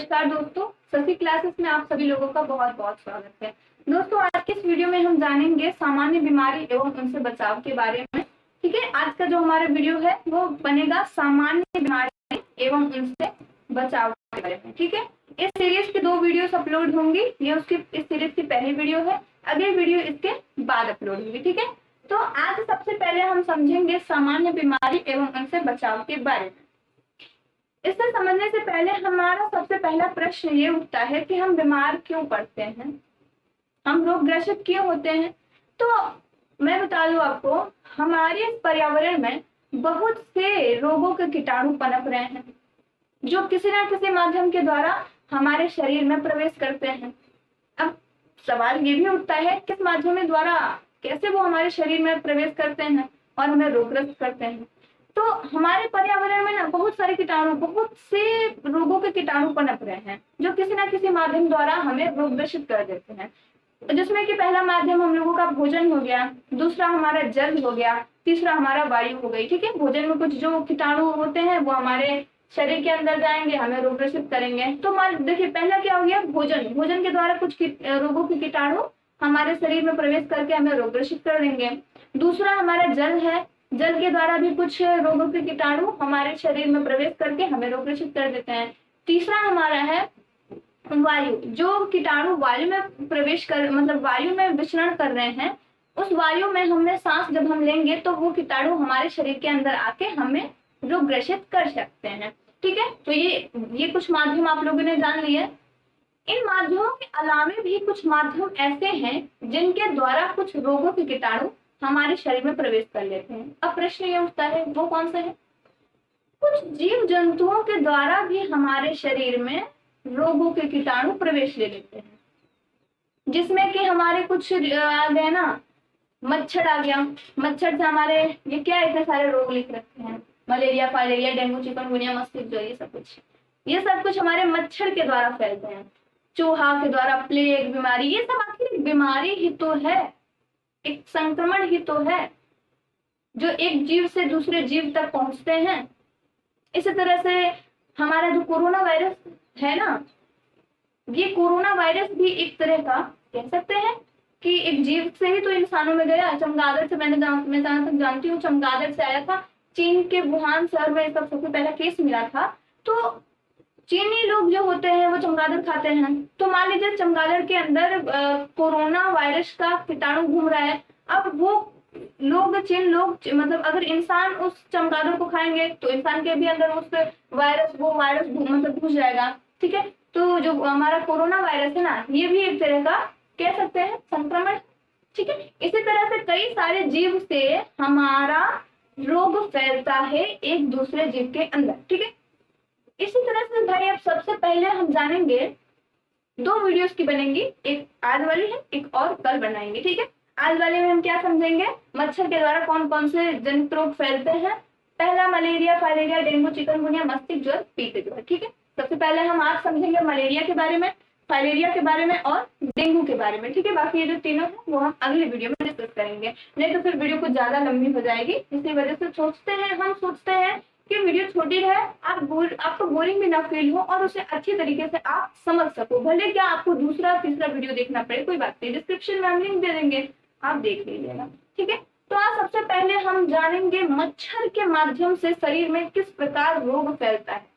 नमस्कार दोस्तों, सभी क्लासेस में आप सभी लोगों का बहुत बहुत स्वागत है। दोस्तों, आज के इस वीडियो में हम जानेंगे सामान्य बीमारी एवं उनसे बचाव के बारे में। ठीक है, आज का जो हमारा वीडियो है वो बनेगा सामान्य बीमारी एवं उनसे बचाव के बारे में। ठीक है, इस सीरीज की 2 वीडियोस अपलोड होंगी। ये उसकी इस सीरीज की पहली वीडियो है, अगली वीडियो इसके बाद अपलोड होगी। ठीक है, तो आज सबसे पहले हम समझेंगे सामान्य बीमारी एवं उनसे बचाव के बारे में। इससे समझने से पहले हमारा सबसे पहला प्रश्न ये उठता है कि हम बीमार क्यों पड़ते हैं, हम रोग ग्रसित क्यों होते हैं। तो मैं बता दूं आपको, हमारे इस पर्यावरण में बहुत से रोगों के कीटाणु पनप रहे हैं जो किसी न किसी माध्यम के द्वारा हमारे शरीर में प्रवेश करते हैं। अब सवाल ये भी उठता है किस माध्यम के द्वारा, कैसे वो हमारे शरीर में प्रवेश करते हैं और हमें रोगग्रस्त करते हैं। तो हमारे पर्यावरण में ना बहुत सारे कीटाणु, बहुत से रोगों के कीटाणु पनप रहे हैं जो किसी न किसी माध्यम द्वारा हमें रोग ग्रसित कर देते हैं। जिसमें कि पहला माध्यम हम लोगों का भोजन हो गया, दूसरा हमारा जल हो गया, तीसरा हमारा वायु हो गई। ठीक है, भोजन में कुछ जो कीटाणु होते हैं वो हमारे शरीर के अंदर जाएंगे, हमें रोग ग्रसित करेंगे। तो मान देखिए, पहला क्या हो गया, भोजन। भोजन के द्वारा कुछ रोगों के कीटाणु हमारे शरीर में प्रवेश करके हमें रोग ग्रसित कर देंगे। दूसरा हमारा जल है, जल के द्वारा भी कुछ रोगों के कीटाणु हमारे शरीर में प्रवेश करके हमें रोग ग्रसित कर देते हैं। तीसरा हमारा है वायु, जो कीटाणु वायु में प्रवेश कर मतलब वायु में विचरण कर रहे हैं, उस वायु में हमें सांस जब हम लेंगे तो वो कीटाणु हमारे शरीर के अंदर आके हमें रोग ग्रसित कर सकते हैं। ठीक है, तो ये कुछ माध्यम आप लोगों ने जान लिए। इन माध्यमों के अलावा भी कुछ माध्यम ऐसे हैं जिनके द्वारा कुछ रोगों के कीटाणु हमारे शरीर में प्रवेश कर लेते हैं। अब प्रश्न ये उठता है वो कौन से है। कुछ जीव जंतुओं के द्वारा भी हमारे शरीर में रोगों के कीटाणु प्रवेश ले लेते हैं, जिसमें कि हमारे कुछ आ गए ना, मच्छर आ गया। मच्छर से हमारे ये क्या इतने सारे रोग लिख रखे हैं, मलेरिया, फाइलेरिया, डेंगू, चिकनगुनिया, मस्तिष्क ज्वर, ये सब कुछ हमारे मच्छर के द्वारा फैलते हैं। चूहा के द्वारा प्लेग बीमारी, ये सब आखिर बीमारी ही तो है, एक संक्रमण ही तो है जो एक जीव से दूसरे जीव तक पहुंचते हैं। इसी तरह से हमारा जो कोरोना वायरस है ना, ये कोरोना वायरस भी एक तरह का कह सकते हैं कि एक जीव से ही तो इंसानों में गया। चमगादड़ से मैं जहां तक जानती हूँ, चमगादड़ से आया था। चीन के वुहान शहर में इसका सबसे पहला केस मिला था। तो चीनी लोग जो होते हैं वो चमगादड़ खाते हैं। तो मान लीजिए चमगादड़ के अंदर कोरोना वायरस का कीटाणु घूम रहा है। अब वो लोग, चीन लोग, मतलब अगर इंसान उस चमगादड़ को खाएंगे तो इंसान के भी अंदर उस वो वायरस मतलब घुस जाएगा। ठीक है, तो जो हमारा कोरोना वायरस है ना, ये भी एक तरह का कह सकते हैं संक्रमण। ठीक है, इसी तरह से कई सारे जीव से हमारा रोग फैलता है एक दूसरे जीव के अंदर। ठीक है, इसी तरह से भाई अब सबसे पहले हम जानेंगे, 2 वीडियोस की बनेंगी, एक आज वाली है, एक और कल बनाएंगे। ठीक है, आज वाले में हम क्या समझेंगे, मच्छर के द्वारा कौन कौन से जनित रोग फैलते हैं। पहला मलेरिया, फाइलेरिया, डेंगू, चिकनगुनिया, मस्तिष्क ज्वर, पीत ज्वर। ठीक है, सबसे पहले हम आज समझेंगे मलेरिया के बारे में, फाइलेरिया के बारे में और डेंगू के बारे में। ठीक है, बाकी ये जो तीनों है वो हम अगले वीडियो में डिस्कस करेंगे, नहीं तो फिर वीडियो कुछ ज्यादा लंबी हो जाएगी। इसी वजह से हम सोचते हैं कि वीडियो छोटी रहे, आपको बोरिंग भी ना फील हो और उसे अच्छी तरीके से आप समझ सको। भले क्या आपको दूसरा तीसरा वीडियो देखना पड़े, कोई बात नहीं, डिस्क्रिप्शन में हम लिंक दे देंगे, आप देख लीजिएगा। ठीक है, तो आज सबसे पहले हम जानेंगे मच्छर के माध्यम से शरीर में किस प्रकार रोग फैलता है।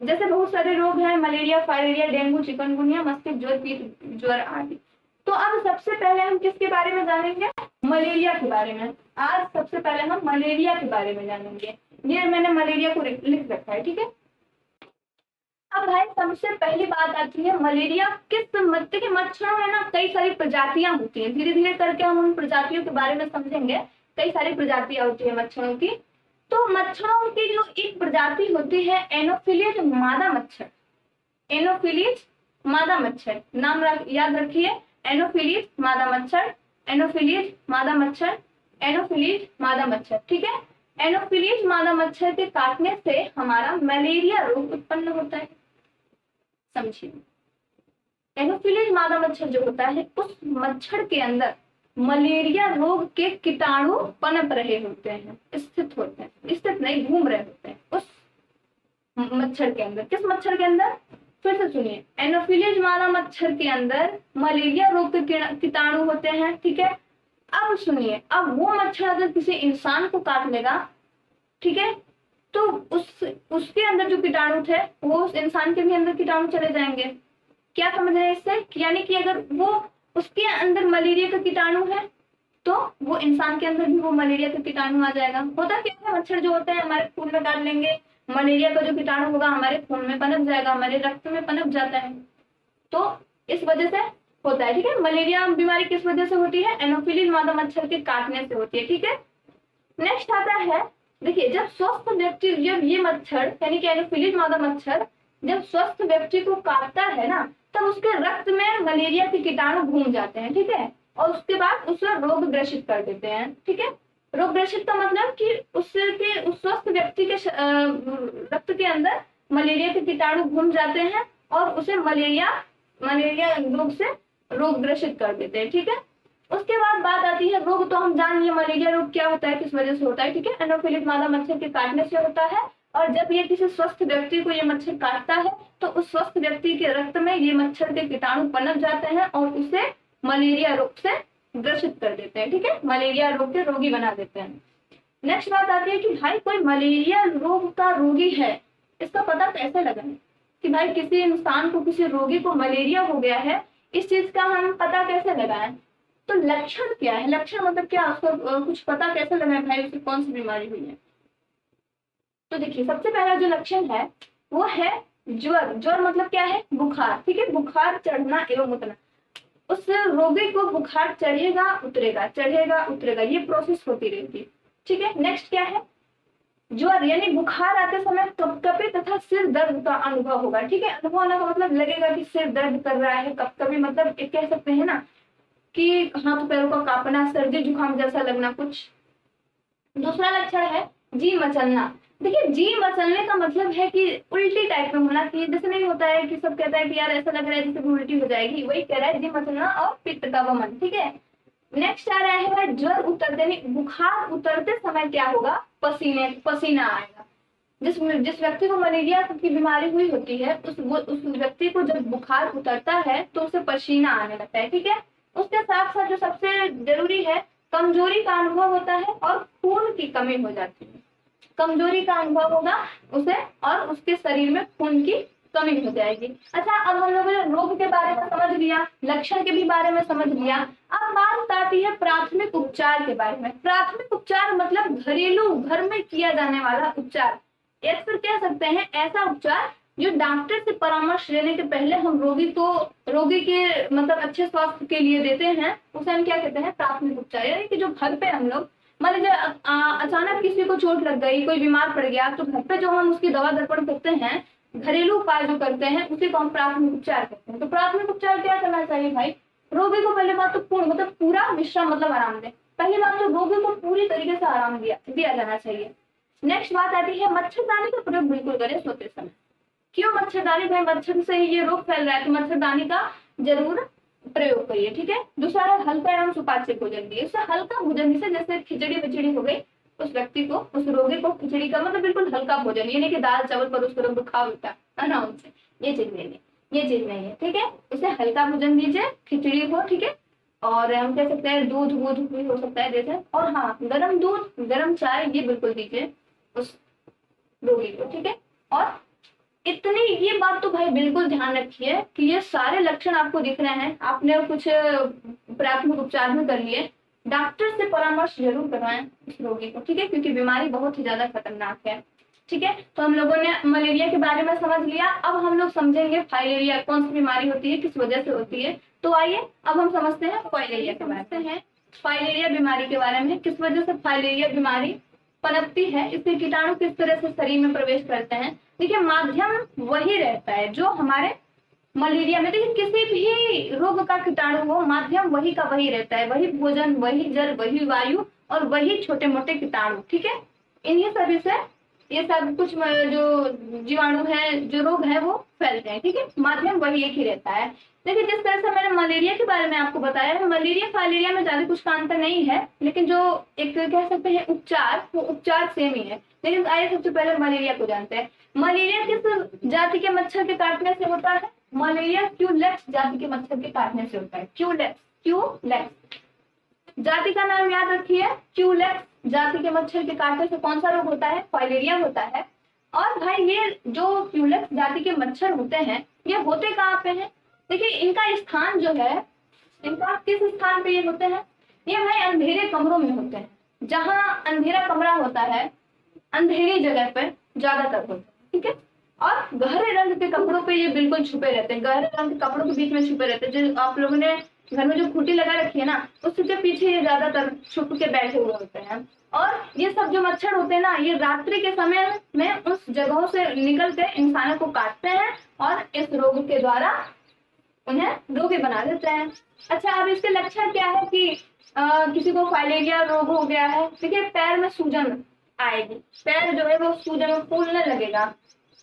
जैसे बहुत सारे रोग हैं, मलेरिया, फाइलेरिया, डेंगू, चिकनगुनिया, मस्तिष्क ज्वर, पीत ज्वर आदि। तो अब सबसे पहले हम किसके बारे में जानेंगे, मलेरिया के बारे में। आज सबसे पहले हम मलेरिया के बारे में जानेंगे। ये मैंने मलेरिया को लिख रखा है। ठीक है, अब भाई सबसे पहली बात आती है मलेरिया किस मच्छरों में ना कई सारी प्रजातियां होती हैं। धीरे धीरे करके हम उन प्रजातियों के बारे में समझेंगे। कई सारी प्रजातियां होती है मच्छरों की। तो मच्छरों की जो एक प्रजाति होती है एनोफिलीज मादा मच्छर। एनोफिलीज मादा मच्छर नाम याद रखिए, एनोफिलीज मादा मच्छर, एनोफिलीज मादा मच्छर, एनोफिलीज मादा मच्छर। ठीक है, एनोफिलीज मादा मच्छर के काटने से हमारा मलेरिया रोग उत्पन्न होता है। समझिए, एनोफिलीज मादा मच्छर जो होता है, उस मच्छर के अंदर मलेरिया रोग के कीटाणु पनप रहे होते हैं, स्थित नहीं, घूम रहे होते हैं उस मच्छर के अंदर। किस मच्छर के अंदर, फिर से सुनिए, एनोफिलीज मादा मच्छर के अंदर मलेरिया रोग के कीटाणु होते हैं, ठीक है। अब सुनिए, अब वो मच्छर अगर किसी इंसान को काट लेगा, ठीक है, तो उसके अंदर जो कीटाणु थे वो उस इंसान के भी अंदर कीटाणु चले जाएंगे। क्या समझ रहे हैं इससे? यानी कि अगर वो उसके अंदर मलेरिया का कीटाणु है तो वो इंसान के अंदर भी वो मलेरिया का कीटाणु आ जाएगा। होता क्या है, मच्छर जो होते हैं हमारे खून में काट लेंगे, मलेरिया का जो कीटाणु होगा हमारे खून में पनप जाएगा, हमारे रक्त में पनप जाता है, तो इस वजह से होता है, ठीक है। मलेरिया बीमारी किस वजह से होती है? एनोफिलीज मादा मच्छर के काटने से होती है, ठीक है। नेक्स्ट आता है, देखिए, जब स्वस्थ व्यक्ति, जब ये मच्छर यानी कि एनोफिलीज मादा मच्छर जब स्वस्थ व्यक्ति को काटता है ना, तब उसके रक्त में मलेरिया के कीटाणु घूम जाते हैं, ठीक है, और उसके बाद उसे रोग ग्रसित कर देते हैं, ठीक है। रोग ग्रसित का मतलब कि उस स्वस्थ व्यक्ति के रक्त के अंदर मलेरिया के कीटाणु घूम जाते हैं और उसे मलेरिया रोग से रोग ग्रसित कर देते हैं, ठीक है। उसके बाद बात आती है रोग, तो हम जान लिए मलेरिया रोग क्या होता है, किस वजह से होता है, ठीक है, एनोफिलीज मादा मच्छर के काटने से होता है। और जब ये किसी स्वस्थ व्यक्ति को ये मच्छर काटता है तो उस स्वस्थ व्यक्ति के रक्त में ये मच्छर के कीटाणु पनप जाते हैं और उसे मलेरिया रोग से ग्रसित कर देते हैं, ठीक है, मलेरिया रोग के रोगी बना देते हैं। नेक्स्ट बात आती है कि भाई कोई मलेरिया रोग का रोगी है, इसका पता कैसे लगाएं कि भाई किसी इंसान को, किसी रोगी को मलेरिया हो गया है, इस चीज का हम पता कैसे लगाएं? तो लक्षण क्या है, लक्षण मतलब क्या, उसको कुछ पता कैसे लगाएं भाई उसे कौन सी बीमारी हुई है? तो देखिए, सबसे पहला जो लक्षण है वो है ज्वर। ज्वर मतलब क्या है? बुखार, ठीक है, बुखार चढ़ना एवं उतरना। उस रोगी को बुखार चढ़ेगा उतरेगा, चढ़ेगा उतरेगा, ये प्रोसेस होती रहती है, ठीक है। नेक्स्ट क्या है? ज्वर यानी बुखार आते समय कपकपी तथा सिर दर्द का अनुभव होगा, ठीक है। अनुभव होने का मतलब लगेगा कि सिर दर्द कर रहा है, कपकपी मतलब एक कह सकते हैं ना कि हाथ पैरों का कांपना, सर्दी जुकाम जैसा लगना कुछ। दूसरा लक्षण है जी मचलना। देखिए, जी मचलने का मतलब है कि उल्टी टाइप में होना, कि जैसे नहीं होता है कि सब कहता है कि यार ऐसा लग रहा है जैसे उल्टी हो जाएगी, वही कह रहा है जी मचलना और पित्त का वमन, ठीक है। नेक्स्ट आ रहा है ज्वर उतरते, बुखार उतरते समय क्या होगा? पसीना आएगा। जिस व्यक्ति को मलेरिया की बीमारी हुई होती है उस व्यक्ति को जब बुखार उतरता है तो उसे पसीना आने लगता है, ठीक है। उसके साथ साथ जो सबसे जरूरी है, कमजोरी का अनुभव होता है और खून की कमी हो जाती है। कमजोरी का अनुभव होगा उसे और उसके शरीर में खून की कमी हो जाएगी। अच्छा, अब हम लोगों ने रोग के बारे में समझ लिया, लक्षण के भी बारे में समझ लिया। अब बात आती है प्राथमिक उपचार के बारे में। प्राथमिक उपचार मतलब घरेलू, घर में किया जाने वाला उपचार, या फिर कह सकते हैं ऐसा उपचार जो डॉक्टर से परामर्श लेने के पहले हम रोगी के मतलब अच्छे स्वास्थ्य के लिए देते हैं, उसे हम क्या कहते हैं? प्राथमिक उपचार। यानी कि जो घर पे हम लोग, मान लीजिए अचानक किसी को चोट लग गई, कोई बीमार पड़ गया, तो घर पे जो हम उसकी दवा दर्पण करते हैं, घरेलू उपाय जो करते हैं, उसी को हम प्राथमिक उपचार करते हैं। तो प्राथमिक उपचार क्या करना चाहिए भाई? रोगी को पहले बात तो पूर्ण मतलब पूरा विश्राम मतलब आराम दे। पहली बात तो रोगी को पूरी तरीके से आराम दिया जाना चाहिए। नेक्स्ट बात आती है मच्छरदानी का प्रयोग बिल्कुल करें सोते समय। क्यों मच्छरदानी? भाई मच्छर से ये रोग फैल रहा है तो मच्छरदानी का जरूर प्रयोग करिए, ठीक है। दूसरा है हल्का एवं सुपाच्य भोजन दिए। उससे हल्का भोजन, जिसे जैसे खिचड़ी विचड़ी हो गई, उस व्यक्ति को, उस रोगी को खिचड़ी का मतलब बिल्कुल हल्का भोजन, ये नहीं कि दाल चावल पर उसको रख दो खाओ बेटा आराम से, ये चीज नहीं है, ये चीज नहीं है, ठीक है। उसे हल्का भोजन दीजिए, खिचड़ी हो, ठीक है। और हम कह सकते हैं दूध भी हो सकता है जैसे, और हाँ, गर्म दूध, गर्म चाय, ये बिल्कुल दीजिए उस रोगी को, ठीक है। और इतनी ये बात तो भाई बिल्कुल ध्यान रखिए कि ये सारे लक्षण आपको दिख रहे हैं, आपने कुछ प्राथमिक उपचार भी कर लिए, डॉक्टर से परामर्श जरूर करवाएं इस रोगी को, ठीक है, क्योंकि बीमारी बहुत ही ज्यादा खतरनाक है, ठीक है। तो हम लोगों ने मलेरिया के बारे में समझ लिया। अब हम लोग समझेंगे फाइलेरिया कौन सी बीमारी होती है, किस वजह से होती है। तो आइए अब हम समझते हैं फाइलेरिया के बारे में। फाइलेरिया बीमारी के बारे में, किस वजह से फाइलेरिया बीमारी पनपती है, इसके कीटाणु किस तरह से शरीर में प्रवेश करते हैं। देखिए, माध्यम वही रहता है जो हमारे मलेरिया में, देखिए किसी भी रोग का कीटाणु हो, माध्यम वही का वही रहता है, वही भोजन, वही जल, वही वायु और वही छोटे मोटे कीटाणु, ठीक है। इन्हीं सभी से ये सब कुछ जो जीवाणु है, जो रोग है वो फैलते हैं। ठीक है, माध्यम वही एक ही रहता है। देखिए जिस तरह से मैंने मलेरिया के बारे में आपको बताया है, मलेरिया फाइलेरिया में ज्यादा कुछ का अंतर नहीं है, लेकिन जो एक कह सकते हैं उपचार, वो उपचार सेम ही है। लेकिन आइए सबसे पहले मलेरिया को जानते हैं। मलेरिया किस जाति के मच्छर के काटने से होता है? मलेरिया क्यूलेक्स जाति के मच्छर के काटने से होता है। क्यूलेक्स जाति का नाम याद रखिए। क्यूलेक्स जाति के मच्छर के काटने से कौन सा रोग होता है? फाइलेरिया होता है। और भाई ये जो क्यूलेक्स जाति के मच्छर होते हैं, ये होते कहाँ पे हैं? देखिए इनका स्थान जो है, इनका किस स्थान पे ये होते हैं? ये भाई अंधेरे कमरों में होते हैं। जहां अंधेरा कमरा होता है, अंधेरी जगह पे ज्यादातर होते हैं। ठीक है, और गहरे रंग के कपड़ों पे ये बिल्कुल छुपे रहते हैं। गहरे रंग के कपड़ों के बीच में छुपे रहते हैं। जो आप लोगों ने घर में जो खूंटी लगा रखी है ना, उसके पीछे ये ज्यादातर छुप के बैठे हुए होते हैं। और ये सब जो मच्छर होते हैं ना, ये रात्रि के समय में उस जगहों से निकल के इंसानों को काटते हैं और इस रोग के द्वारा उन्हें रोगी बना देते हैं। अच्छा, अब इसके लक्षण क्या है कि किसी को फाइलेरिया रोग हो गया है, देखिए पैर में सूजन आएगी, पैर जो है वो सूजन में फूलने लगेगा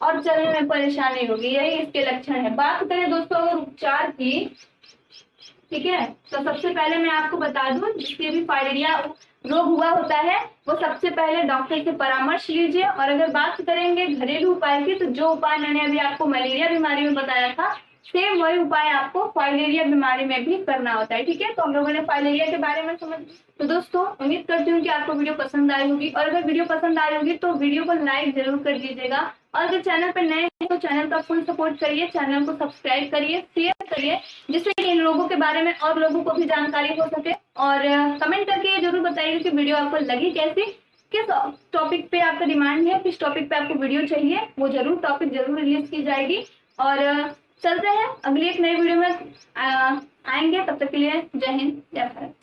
और चलने में परेशानी होगी, यही इसके लक्षण है। बात करें दोस्तों अगर उपचार की, ठीक है, तो सबसे पहले मैं आपको बता दूं जिसके भी फाइलेरिया रोग हुआ होता है वो सबसे पहले डॉक्टर से परामर्श लीजिए। और अगर बात करेंगे घरेलू उपाय की, तो जो उपाय मैंने अभी आपको मलेरिया बीमारी में बताया था, सेम वही उपाय आपको फाइलेरिया बीमारी में भी करना होता है। ठीक है, तो हम लोगों ने फाइलेरिया के बारे में समझ। तो दोस्तों उम्मीद करती हूँ कि आपको वीडियो पसंद आई होगी, और अगर वीडियो पसंद आई होगी तो वीडियो को लाइक जरूर कर दीजिएगा। और अगर चैनल पर नए हैं तो चैनल का फुल सपोर्ट करिए, चैनल को सब्सक्राइब करिए, शेयर करिए, जिससे कि इन लोगों के बारे में और लोगों को भी जानकारी हो सके। और कमेंट करके ये जरूर बताइए कि वीडियो आपको लगी कैसी, किस टॉपिक पे आपका डिमांड है, किस टॉपिक पे आपको वीडियो चाहिए, वो जरूर टॉपिक जरूर रिलीज की जाएगी। और चलते हैं अगली एक नई वीडियो में आएंगे, तब तक के लिए जय हिंद जय भारत।